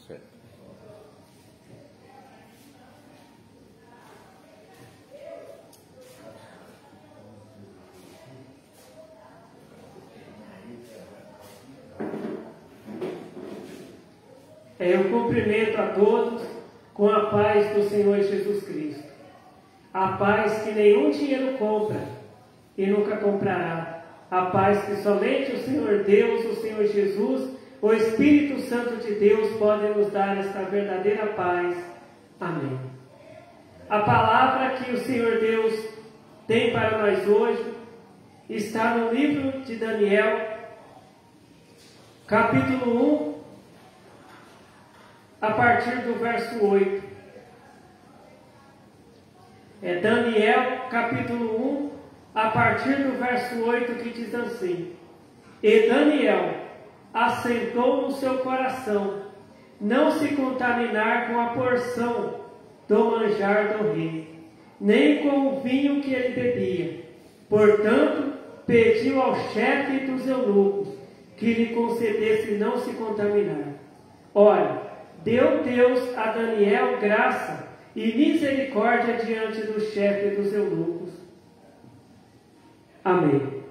Certo. Eu cumprimento a todos com a paz do Senhor Jesus Cristo. A paz que nenhum dinheiro compra e nunca comprará. A paz que somente o Senhor Deus, o Senhor Jesus, o Espírito Santo de Deus podem nos dar esta verdadeira paz. Amém. A palavra que o Senhor Deus tem para nós hoje está no livro de Daniel, capítulo 1, a partir do verso 8. É Daniel, capítulo 1, a partir do verso 8, que diz assim: E Daniel assentou no seu coração não se contaminar com a porção do manjar do rei, nem com o vinho que ele bebia. Portanto, pediu ao chefe dos eunucos que lhe concedesse não se contaminar. Ora, deu Deus a Daniel graça e misericórdia diante do chefe dos eunucos. Amém.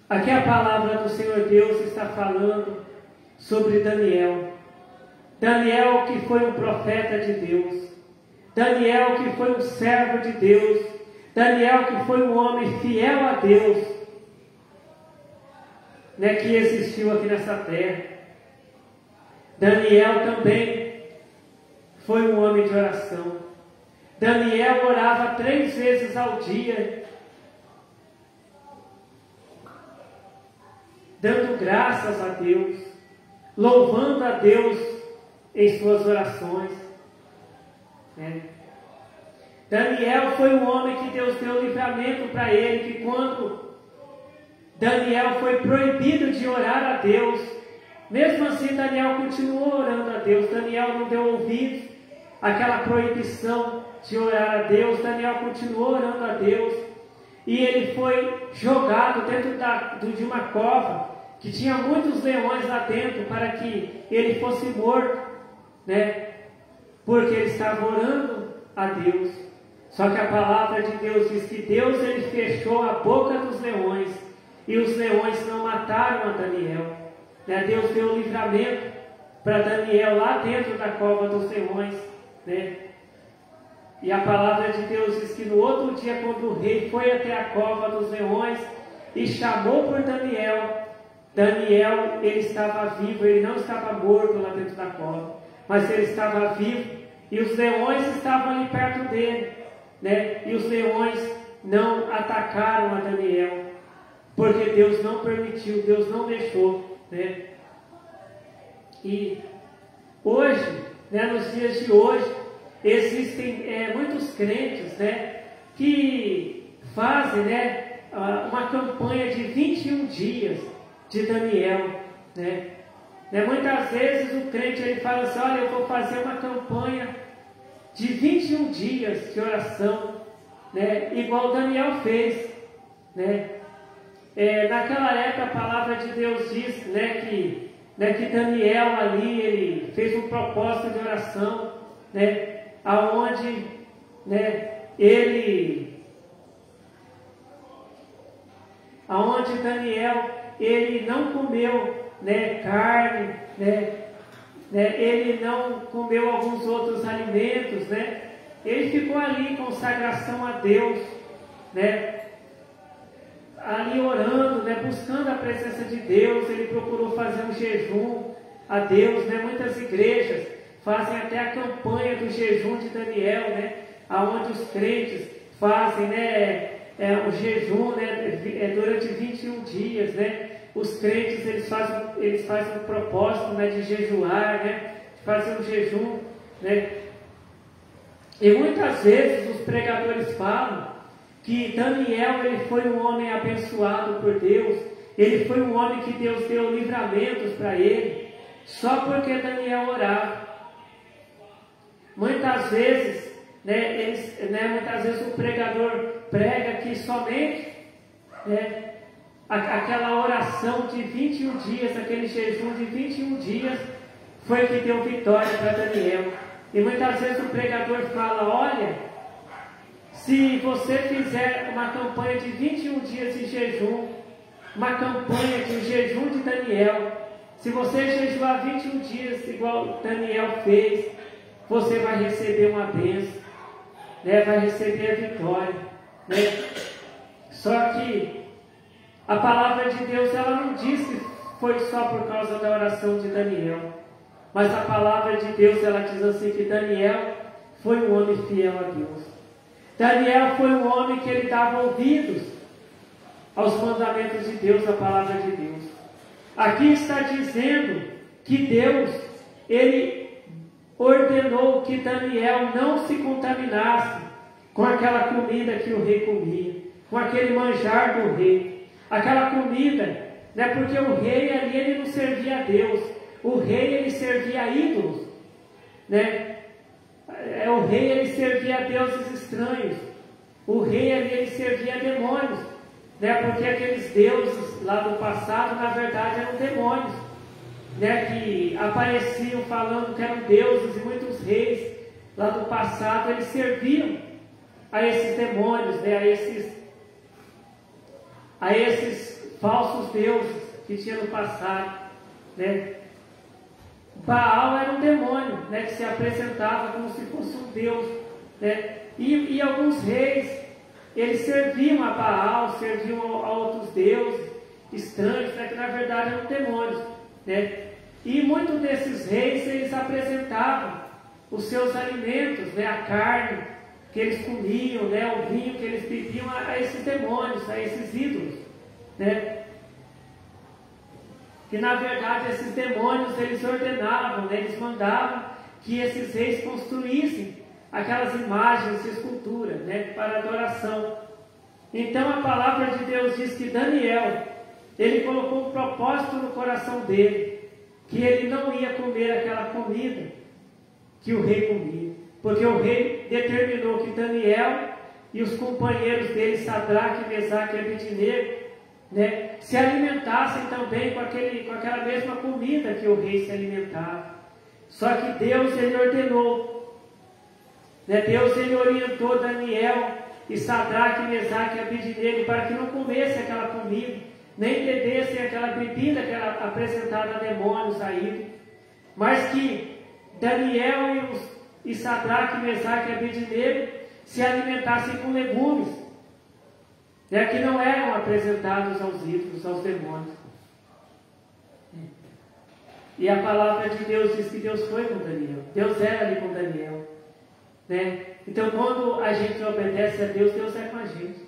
Aqui a palavra do Senhor Deus está falando sobre Daniel. Daniel que foi um profeta de Deus. Daniel que foi um servo de Deus. Daniel que foi um homem fiel a Deus, que existiu aqui nessa terra. Daniel também foi um homem de oração. Daniel orava 3 vezes ao dia, dando graças a Deus, louvando a Deus em suas orações. Daniel foi um homem que Deus deu livramento para ele, que quando Daniel foi proibido de orar a Deus, mesmo assim Daniel continuou orando a Deus. Daniel não deu ouvidos àquela proibição de orar a Deus. Daniel continuou orando a Deus, e ele foi jogado dentro de uma cova que tinha muitos leões lá dentro, para que ele fosse morto, porque ele estava orando a Deus. Só que a palavra de Deus diz que Deus ele fechou a boca dos leões, e os leões não mataram a Daniel. Deus deu livramento para Daniel lá dentro da cova dos leões. E a palavra de Deus diz que no outro dia, quando o rei foi até a cova dos leões e chamou por Daniel, Daniel ele estava vivo, ele não estava morto lá dentro da cova, mas ele estava vivo, e os leões estavam ali perto dele, e os leões não atacaram a Daniel, porque Deus não permitiu, Deus não deixou. E hoje, nos dias de hoje, existem muitos crentes que fazem uma campanha de 21 dias de Daniel. Muitas vezes o crente ele fala assim: olha, eu vou fazer uma campanha de 21 dias de oração, igual Daniel fez. Naquela época a palavra de Deus diz que Daniel ali ele fez um propósito de oração, aonde Daniel ele não comeu carne, ele não comeu alguns outros alimentos, ele ficou ali em consagração a Deus, ali orando, buscando a presença de Deus. Ele procurou fazer um jejum a Deus, muitas igrejas fazem até a campanha do jejum de Daniel, aonde os crentes fazem o jejum durante 21 dias, os crentes eles fazem o propósito de jejuar, de fazer um jejum, e muitas vezes os pregadores falam que Daniel ele foi um homem abençoado por Deus, ele foi um homem que Deus deu livramentos para ele, só porque Daniel orava. Muitas vezes, muitas vezes o pregador prega que somente aquela oração de 21 dias, aquele jejum de 21 dias, foi que deu vitória para Daniel. E muitas vezes o pregador fala, olha, se você fizer uma campanha de 21 dias de jejum, uma campanha de jejum de Daniel, se você jejuar 21 dias, igual Daniel fez, você vai receber uma bênção, né? Vai receber a vitória, né? Só que a palavra de Deus, ela não diz que foi só por causa da oração de Daniel, mas a palavra de Deus, ela diz assim, que Daniel foi um homem fiel a Deus. Daniel foi um homem que ele dava ouvidos aos mandamentos de Deus, a palavra de Deus. Aqui está dizendo que Deus, ele ordenou que Daniel não se contaminasse com aquela comida que o rei comia, com aquele manjar do rei. Aquela comida, né, porque o rei ali, ele não servia a Deus, o rei, ele servia a ídolos, né? O rei, ele servia a deuses estranhos, o rei ali, ele servia a demônios, né? Porque aqueles deuses lá do passado, na verdade, eram demônios, né? Que apareciam falando que eram deuses, e muitos reis lá do passado, eles serviam a esses demônios, né? a esses falsos deuses que tinha no passado, né? Baal era um demônio, né, que se apresentava como se fosse um deus, né? E alguns reis, eles serviam a Baal, serviam a outros deuses estranhos, né, que na verdade eram demônios, né? E muitos desses reis, eles apresentavam os seus alimentos, né, a carne que eles comiam, né, o vinho que eles bebiam a esses demônios, a esses ídolos, né? Que na verdade esses demônios, eles ordenavam, né, eles mandavam que esses reis construíssem aquelas imagens de escultura, né, para adoração. Então a palavra de Deus diz que Daniel, ele colocou um propósito no coração dele, que ele não ia comer aquela comida que o rei comia, porque o rei determinou que Daniel e os companheiros dele, Sadraque, Mesaque e Abednego, né, se alimentassem também com aquela mesma comida que o rei se alimentava. Só que Deus, ele ordenou, né, Deus, ele orientou Daniel e Sadraque, Mesaque e Abednego para que não comessem aquela comida, nem bebessem aquela bebida que era apresentada a demônios aí, mas que Daniel e Sadraque, Mesaque e Abednego se alimentassem com legumes, né, que não eram apresentados aos ídolos, aos demônios. E a palavra de Deus diz que Deus foi com Daniel, Deus era ali com Daniel, né? Então quando a gente obedece a Deus, Deus é com a gente.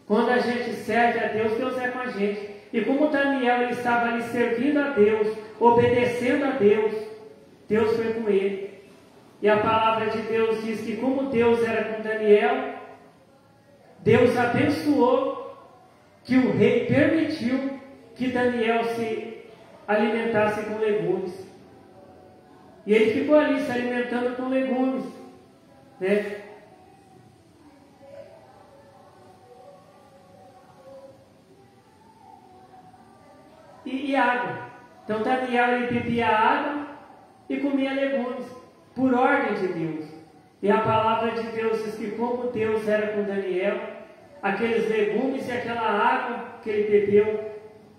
Quando a gente serve a Deus, Deus é com a gente. E como Daniel, ele estava ali servindo a Deus, obedecendo a Deus, Deus foi com ele. E a palavra de Deus diz que como Deus era com Daniel, Deus abençoou que o rei permitiu que Daniel se alimentasse com legumes. E ele ficou ali se alimentando com legumes, né? E água. Então Daniel, ele bebia água e comia legumes, por ordem de Deus. E a palavra de Deus diz que como Deus era com Daniel, aqueles legumes e aquela água que ele bebeu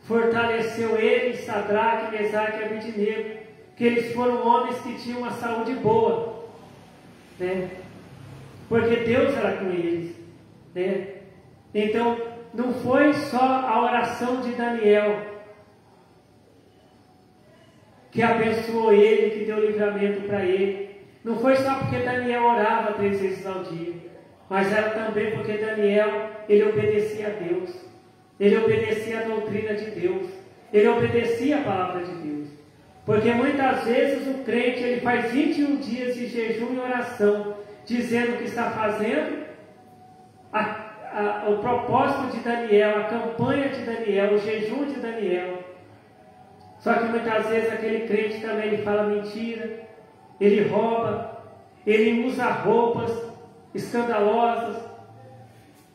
fortaleceu ele, Sadraque, Mesaque e Abednego, que eles foram homens que tinham uma saúde boa, né? Porque Deus era com eles, né? Então não foi só a oração de Daniel que abençoou ele, que deu livramento para ele. Não foi só porque Daniel orava 3 vezes ao dia, mas era também porque Daniel, ele obedecia a Deus, ele obedecia a doutrina de Deus, ele obedecia a palavra de Deus. Porque muitas vezes o crente, ele faz 21 dias de jejum e oração, dizendo que está fazendo o propósito de Daniel, a campanha de Daniel, o jejum de Daniel. Só que muitas vezes aquele crente também, ele fala mentira, ele rouba, ele usa roupas escandalosas,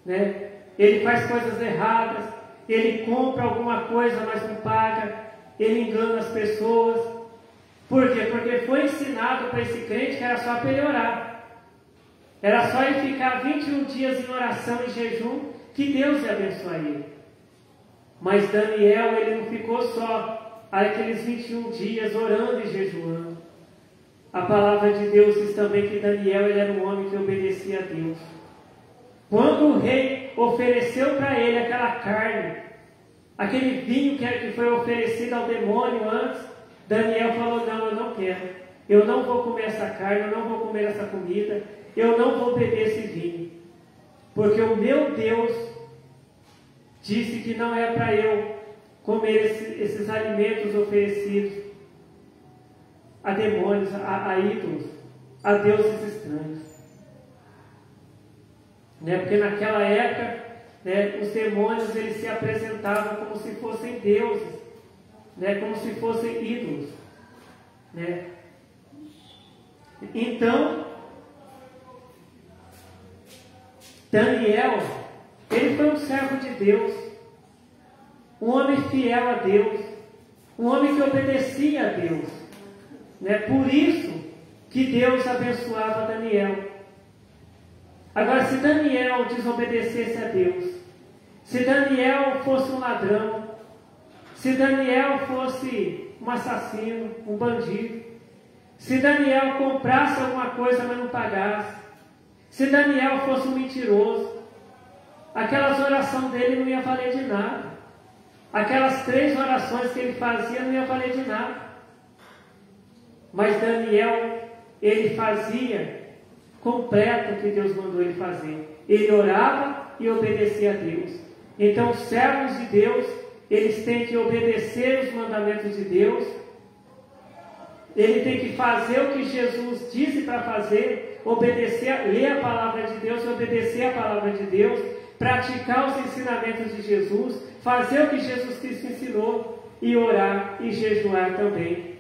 né? Ele faz coisas erradas, ele compra alguma coisa, mas não paga, ele engana as pessoas. Por quê? Porque foi ensinado para esse crente que era só para ele orar. Era só ele ficar 21 dias em oração e jejum, que Deus ia abençoar ele. Mas Daniel, ele não ficou só aqueles 21 dias orando e jejuando. A palavra de Deus diz também que Daniel, ele era um homem que obedecia a Deus. Quando o rei ofereceu para ele aquela carne, aquele vinho que foi oferecido ao demônio antes, Daniel falou: não, eu não quero. Eu não vou comer essa carne, eu não vou comer essa comida, eu não vou beber esse vinho. Porque o meu Deus disse que não é para eu comer esses alimentos oferecidos a demônios, a ídolos, a deuses estranhos. Porque naquela época, os demônios eles se apresentavam como se fossem deuses, como se fossem ídolos. Então, Daniel, ele foi um servo de Deus, um homem fiel a Deus, um homem que obedecia a Deus. Por isso que Deus abençoava Daniel. Agora, se Daniel desobedecesse a Deus, se Daniel fosse um ladrão, se Daniel fosse um assassino, um bandido, se Daniel comprasse alguma coisa, mas não pagasse, se Daniel fosse um mentiroso, aquelas orações dele não ia valer de nada. Aquelas 3 orações que ele fazia não ia valer de nada. Mas Daniel, ele fazia completo o que Deus mandou ele fazer. Ele orava e obedecia a Deus. Então, os servos de Deus, eles têm que obedecer os mandamentos de Deus. Ele tem que fazer o que Jesus disse para fazer, obedecer, ler a palavra de Deus, obedecer a palavra de Deus, praticar os ensinamentos de Jesus, fazer o que Jesus Cristo ensinou e orar e jejuar também.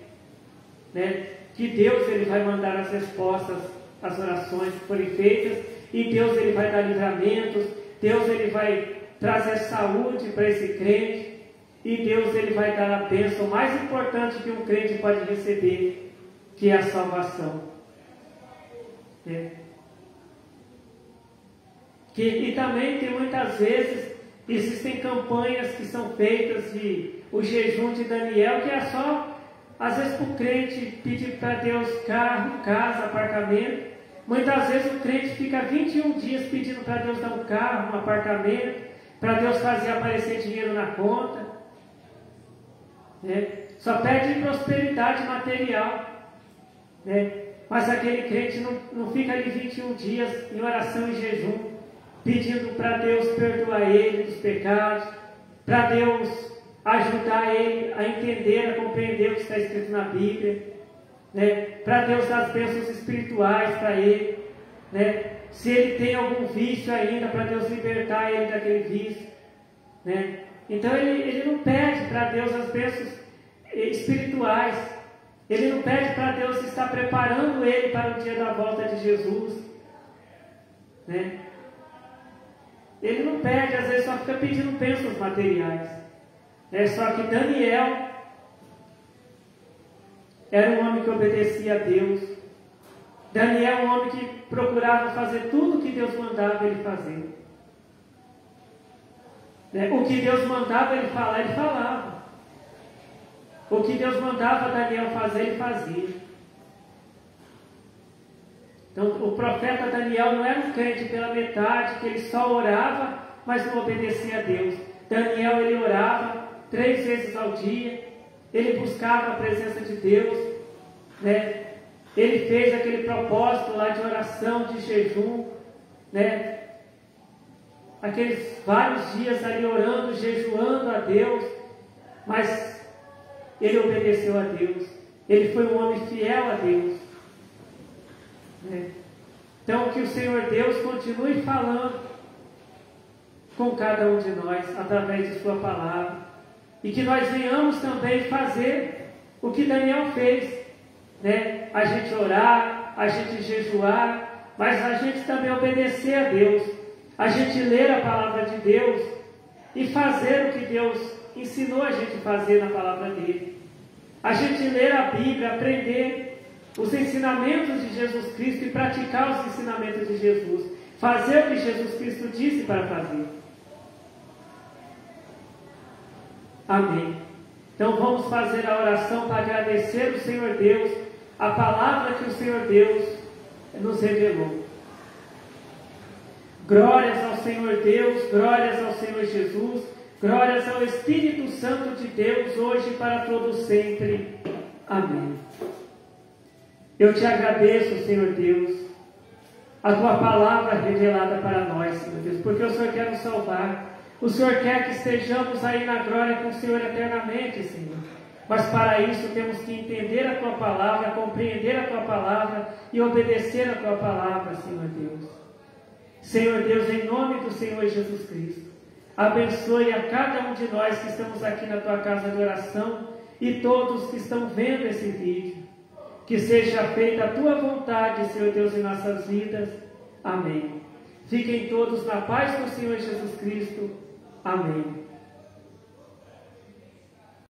Que Deus ele vai mandar as respostas às orações que forem feitas, e Deus ele vai dar livramentos, Deus ele vai trazer saúde para esse crente, e Deus ele vai dar a bênção mais importante que um crente pode receber, que é a salvação. E também tem muitas vezes, existem campanhas que são feitas de o jejum de Daniel, que é só às vezes para o crente pedir para Deus carro, casa, apartamento. Muitas vezes o crente fica 21 dias pedindo para Deus dar um carro, um apartamento, para Deus fazer aparecer dinheiro na conta. Só pede prosperidade material. Mas aquele crente não fica ali 21 dias em oração e jejum, pedindo para Deus perdoar ele dos pecados, para Deus ajudar ele a entender, a compreender o que está escrito na Bíblia, para Deus dar as bênçãos espirituais para ele, se ele tem algum vício ainda, para Deus libertar ele daquele vício, Então ele não pede para Deus as bênçãos espirituais, ele não pede para Deus estar preparando ele para o dia da volta de Jesus, Ele não pede, às vezes só fica pedindo bênçãos materiais. Só que Daniel era um homem que obedecia a Deus. Daniel é um homem que procurava fazer tudo o que Deus mandava ele fazer. O que Deus mandava ele falar, ele falava. O que Deus mandava Daniel fazer, ele fazia. Então, o profeta Daniel não era um crente pela metade, que ele só orava, mas não obedecia a Deus. Daniel, ele orava 3 vezes ao dia, ele buscava a presença de Deus, ele fez aquele propósito lá de oração, de jejum, aqueles vários dias ali orando, jejuando a Deus, mas ele obedeceu a Deus, ele foi um homem fiel a Deus. Então, que o Senhor Deus continue falando com cada um de nós, através de sua palavra, e que nós venhamos também fazer o que Daniel fez, a gente orar, a gente jejuar, mas a gente também obedecer a Deus, a gente ler a palavra de Deus, e fazer o que Deus ensinou a gente a fazer na palavra dele. A gente ler a Bíblia, aprender os ensinamentos de Jesus Cristo e praticar os ensinamentos de Jesus. Fazer o que Jesus Cristo disse para fazer. Amém. Então vamos fazer a oração para agradecer o Senhor Deus, a palavra que o Senhor Deus nos revelou. Glórias ao Senhor Deus, glórias ao Senhor Jesus, glórias ao Espírito Santo de Deus, hoje e para todos sempre. Amém. Eu te agradeço, Senhor Deus, a tua palavra revelada para nós, Senhor Deus, porque o Senhor quer nos salvar. O Senhor quer que estejamos aí na glória com o Senhor eternamente, Senhor. Mas para isso temos que entender a tua palavra, compreender a tua palavra e obedecer a tua palavra, Senhor Deus. Senhor Deus, em nome do Senhor Jesus Cristo, abençoe a cada um de nós que estamos aqui na tua casa de oração e todos que estão vendo esse vídeo. Que seja feita a tua vontade, Senhor Deus, em nossas vidas. Amém. Fiquem todos na paz do Senhor Jesus Cristo. Amém.